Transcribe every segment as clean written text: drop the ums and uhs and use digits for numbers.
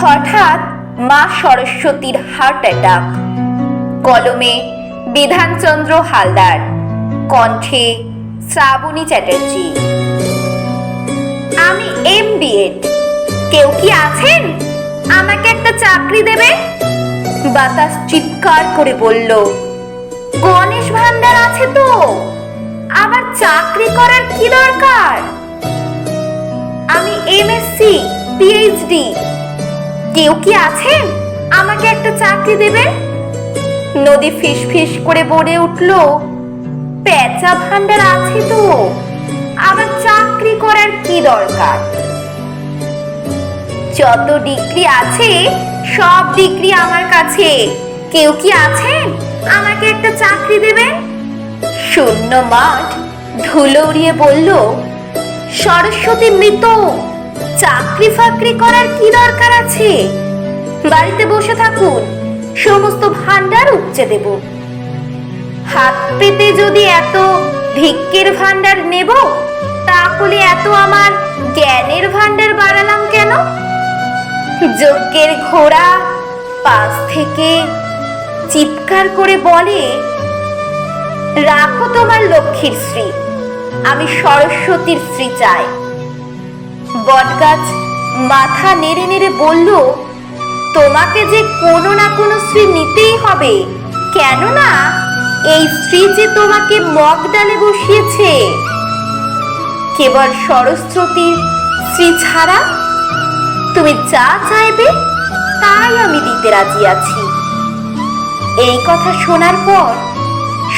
হঠাৎ মা সরস্বতীর হার্ট অ্যাটাক। কলমে বিধানচন্দ্র হালদার, কণ্ঠে শ্রাবণী চ্যাটার্জি। আমি MBEd, কেউ কি আছেন? আমাকে একটা চাকরি দেবে? বাতাস চিৎকার করে বলল, গণেশ ভান্ডার আছে তো, আবার চাকরি করার কি দরকার? আমি MSc PhD, কেউ কি আছেন? আমাকে একটা চাকরি দেবেন? নদী ফিস ফিস করে বলে উঠল, পেঁচা ভান্ডার আছে তো, আবার চাকরি করার কি দরকার? যত ডিগ্রি আছে সব ডিগ্রি আমার কাছে, কেউ কি আছেন? আমাকে একটা চাকরি দেবেন? শূন্য মাঠ ধুলো উড়িয়ে বলল, সরস্বতী মৃত, চাকরি ফাকরি করার কি দরকার আছে? বাড়িতে বসে থাকুন, সমস্ত ভান্ডার উপচে দেব। হাত পেতে যদি এত ভিক্ষের ভান্ডার নেব, তাহলে এত আমার জ্ঞানের ভান্ডার বাড়ালাম কেন? যজ্ঞের ঘোড়া পাশ থেকে চিৎকার করে বলে, রাখো তোমার লক্ষ্মীর শ্রী, আমি সরস্বতীর শ্রী চাই। বটগাছ মাথা নেড়ে নেড়ে বলল, তোমাকে যে কোনো না কোনো শ্রী নিতেই হবে, কেননা এই স্ত্রী যে তোমাকে মগ ডালে বসিয়েছে। কেবল সরস্বতীর শ্রী ছাড়া তুমি যা চাইবে তাই আমি দিতে রাজি আছি। এই কথা শোনার পর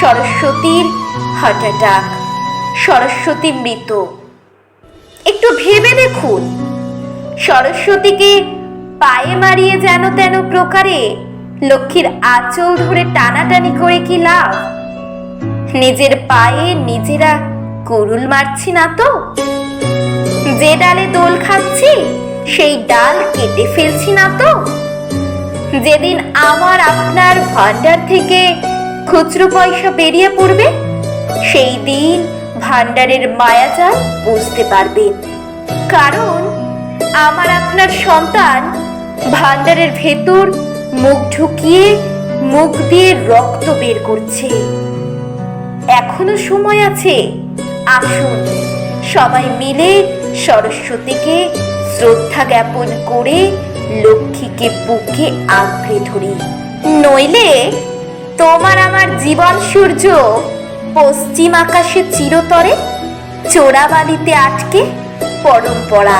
সরস্বতীর হার্ট অ্যাটাক, সরস্বতী মৃত। একটু ভেবে দেখুন, সরস্বতীকে পায়ে মারিয়ে যেন তেন প্রকারে লক্ষ্মীর আঁচল ধরে টানাটানি করে কি লাভ? নিজের পায়ে নিজেরা কুরুল মারছি না তো? যে ডালে দোল খাচ্ছি সেই ডাল কেটে ফেলছি না তো? যেদিন আমার আপনার ভান্ডার থেকে খুচরো পয়সা বেরিয়ে পড়বে, সেই দিন ভান্ডারের মায়াজাল বুঝতে পারবেন। কারণ আমার আপনার সন্তান ভান্ডারের ভেতর মুখ ঢুকিয়ে মুখ দিয়ে রক্ত বের করছে। এখনো সময় আছে, আসুন সবাই মিলে সরস্বতীকে শ্রদ্ধা জ্ঞাপন করে লক্ষ্মীকে বুকে আঁকড়ে ধরি। নইলে তোমার আমার জীবন সূর্য পশ্চিম আকাশে চিরতরে চোরাবালিতে আটকে পরম্পরা।